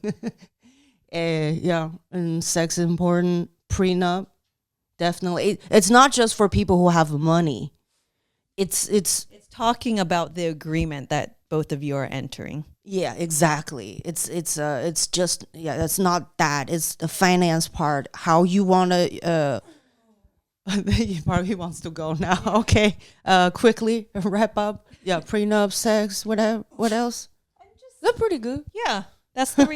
And sex is important. Prenup, definitely. It's not just for people who have money. It's talking about the agreement that both of you are entering. Yeah, exactly. It's just it's not that. It's the finance part. How you want to. He probably wants to go now. Okay, quickly wrap up. Yeah, prenup, sex, whatever. What else? They're pretty good. Yeah, that's the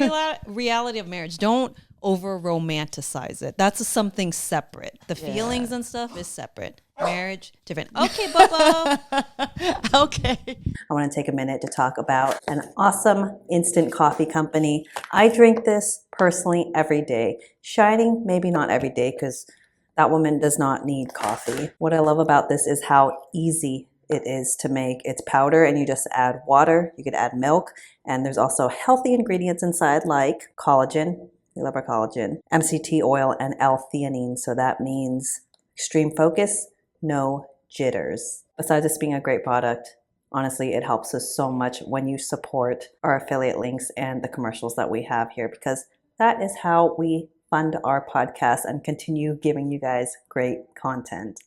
reality of marriage. Don't over romanticize it. That's something separate. The feelings and stuff is separate. Marriage, different. Okay, Bubba. Okay. I want to take a minute to talk about an awesome instant coffee company. I drink this personally every day. Shining, maybe not every day because that woman does not need coffee. What I love about this is how easy it is to make. It's powder and you just add water. You could add milk, and there's also healthy ingredients inside like collagen. We love our collagen, MCT oil, and L-theanine. So that means extreme focus, no jitters. Besides this being a great product, honestly, it helps us so much when you support our affiliate links and the commercials that we have here, because that is how we fund our podcast and continue giving you guys great content.